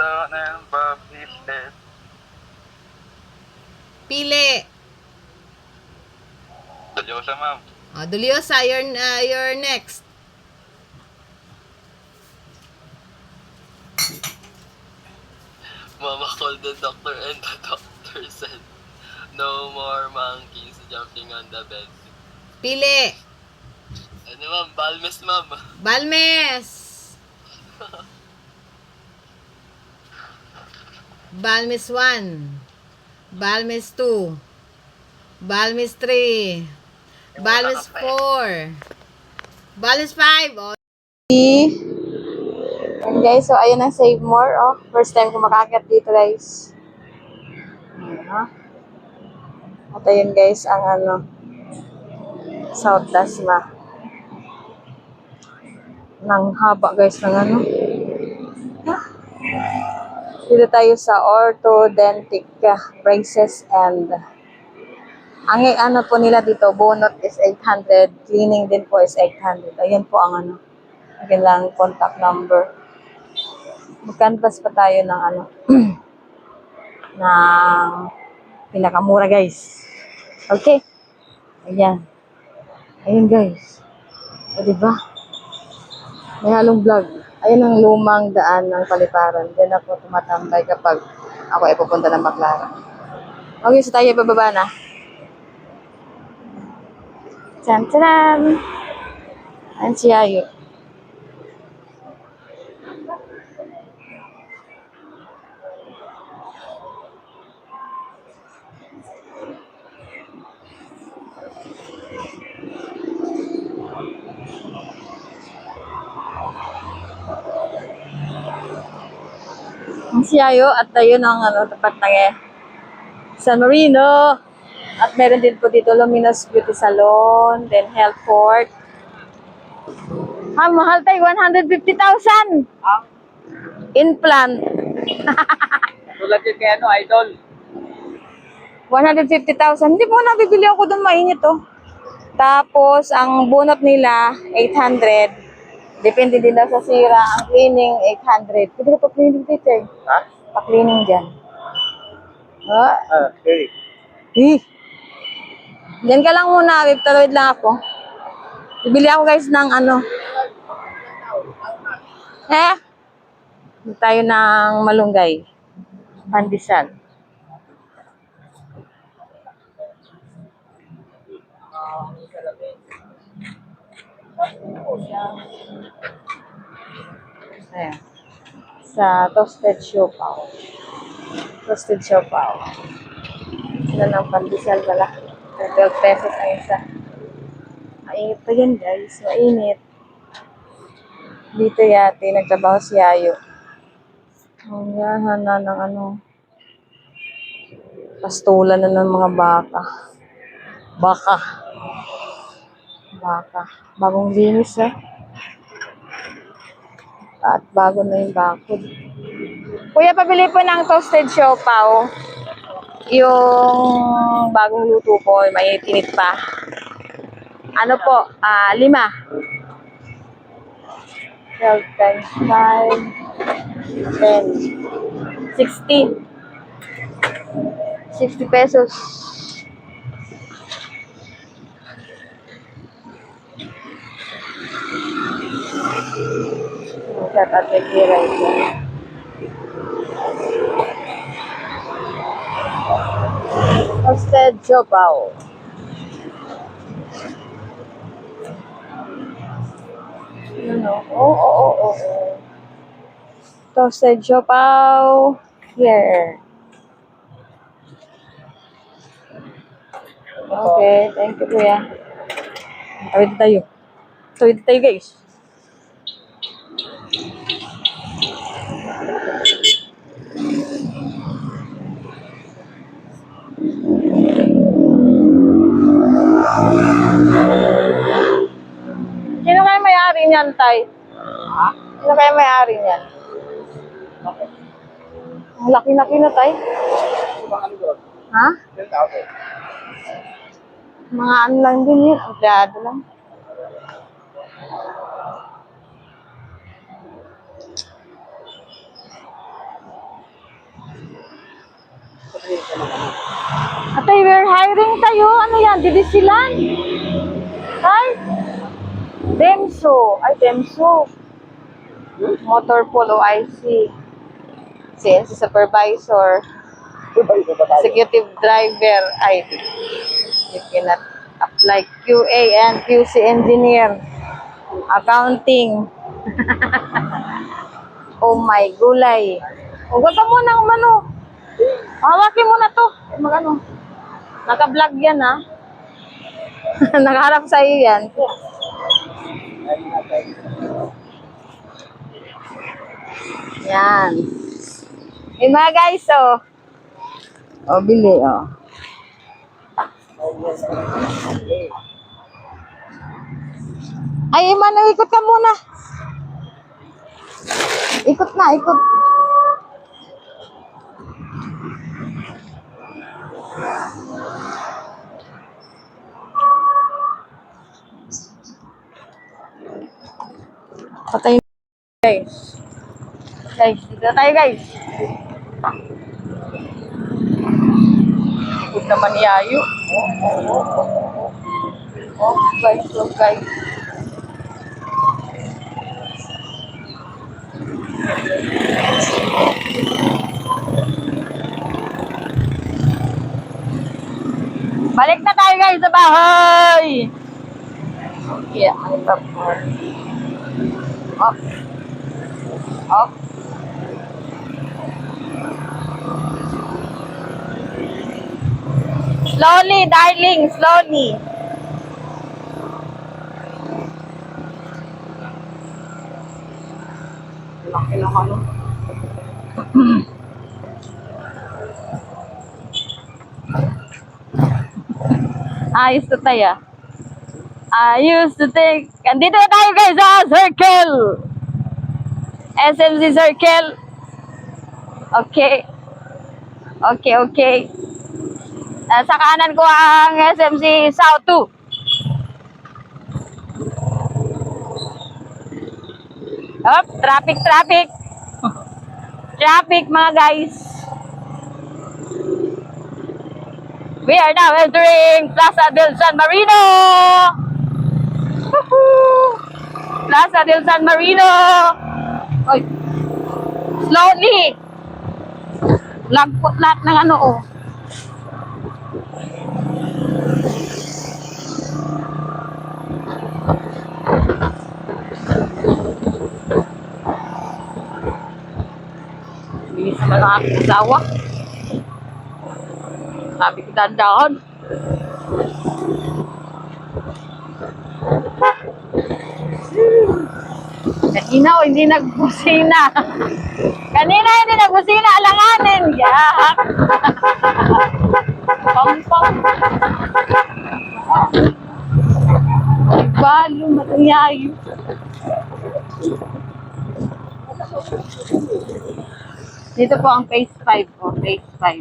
down and Bobby's head. Pili. Dulyosa, ma'am. Dulyosa, you're next. Mama called the doctor and the doctor said, no more monkeys jumping on the bed. Pili. Ano ma'am? Balmes ma'am. Balmes. Balmes 1. Balmes 2. Balmes 3. Balmes 4. Balmes 5. And guys, so ayun ang Save More. Oh, first time ko makakit dito guys. At ayun guys, ang South Dasma. Nang haba guys ng Dito tayo sa orthodontic braces and ang po nila dito, bonot is 800, cleaning din po is 800. Ayan po ang lang contact number. Mag-canvas pa tayo ng ng pinakamura guys. Okay. Ayan. Ayan guys. O diba? May halong vlog. Ayan ang lumang daan ng Paliparan. Diyan ako tumatambay kapag ako ay pupunta ng Baclaran. Okay, so tayo bababa na. Tsan-tsan! Ayan si Ayo. Ang siyayo at ayun ang tapat ng San Marino. At meron din po dito Luminous Beauty Salon, then Health Court. Mahal tayo, 150,000. Implant. Tulad yun kay Idol. 150,000. Hindi po nabibili ako doon, mainit oh. Tapos, ang bunot nila, 800. Depende din daw sa sira. Ang cleaning, 800. Pwede ka pa-cleaning, teacher. Ha? Pa-cleaning dyan. Okay. Diyan ka lang muna, wait lang ako. Bibili ako guys ng Bili tayo ng malunggay. Pandesal. Ayan. Sa toasted siopaw. Toasted siopaw. Yan ang pandesal pala. 12 pesos ang isa. Mainit pa yan guys. Mainit. Dito yate, nagtrabaho si Ayo. Ang yahan na ng pastulan na ng mga baka. Baka. Bagong linis At bago na yung bakod. Kuya, pabili po ng toasted siopaw. Yung bagong luto po, may tinit pa. Ano po? 5. 12 times 5, 10, 60. 60 pesos. Toasted siopaw. Oo. Toasted siopaw. Here. Okay, thank you kuya. Tawid tayo guys. Sino kaya may-ari niyan, Tay? Ha? Sino kaya may-ari niyan? Ang laki-laki na, Tay. Ha? Mga ano lang din yun. Empleyado lang. Atay, we're hiring tayo. Ano yan? Didisilan? Ay? Demso. Ay, Demso. Motor Polo IC. CNC Supervisor. Executive Driver. Ay, you cannot apply. QA and QC Engineer. Accounting. Oh my gulay. Huwag ka muna umano. Hawakin mo na to. Magano. Naka-vlog yan ha. Nakaharap sa iyo yan. Yan. Yung mga guys, oh. Oh, bili, oh. Ay, Emano, ikot ka muna. Ikot na, ikot. Patay na, guys. Guys, dito na tayo, guys. Ikot naman ni Ayu. Oh, guys, oh, guys. Balik na tayo guys sa bahay. Yeah, ang tapos. Up. Up. Slowly, darling, slowly. Laki lang ano. Ayos to tayo. Ayos to take. Andito na tayo guys sa circle. SMC circle. Okay. Okay, okay. Sa kanan ko ang SMC South 2. Up, traffic, traffic. Traffic mga guys. We are now entering Plaza del San Marino. Woohoo! Plaza del San Marino. Oy. Slowly. Lagpot lahat ng ano oh. Bilis naman ang aking asawa. Sabi ko dandaan. Kanina o hindi nagbusina. Kanina hindi nagbusina. Alanganin. Yak. Pang-pang. Balo, matanyayo. Dito po ang phase 5 po. Phase 5.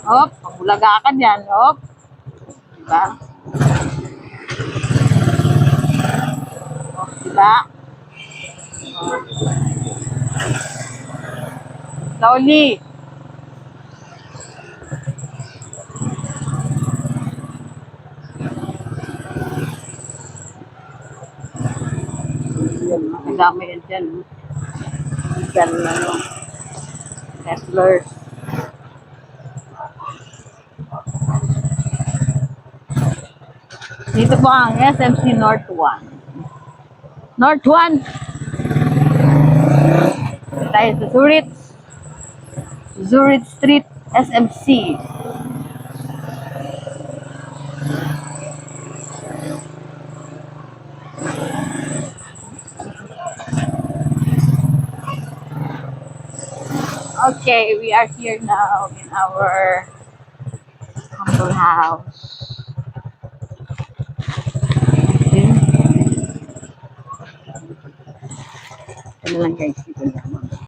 Hop, pabulaga ka dyan. Hop. Diba? Hop, diba? Hop. Slowly. Ang dami yan dyan. Dyan na no. Settlers. Dito po ang SMC North 1. North 1. Tayo sa Zurich. Zurich Street SMC. Okay, we are here now in our humble house. Ano lang guys, dito lang.